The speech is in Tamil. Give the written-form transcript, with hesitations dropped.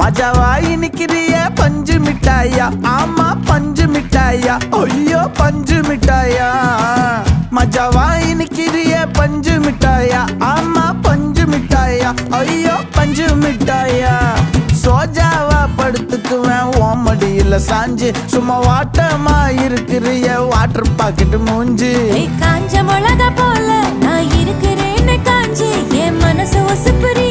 மஜாவாய் நிக்கிறிய பஞ்சு மிட்டாயா, ஆமா பஞ்சு மிட்டாயா, ஐயோ பஞ்சு மிட்டாயா. மஜாவாய் நிக்கிறிய பஞ்சு மிட்டாயா, ஆமா பஞ்சு மிட்டாயா, ஐயோ பஞ்சு மிட்டாயா. சோஜாவா படுத்துக்குவேன் ஓமடியில சாஞ்சு, சும்மா வாட்டமா இருக்கிறிய வாட்டர் பாக்கெட் மூஞ்சு. காஞ்ச மிளகா போல நான் இருக்கிறேன்னு காஞ்சு என் மனசு ஒசுப்புறி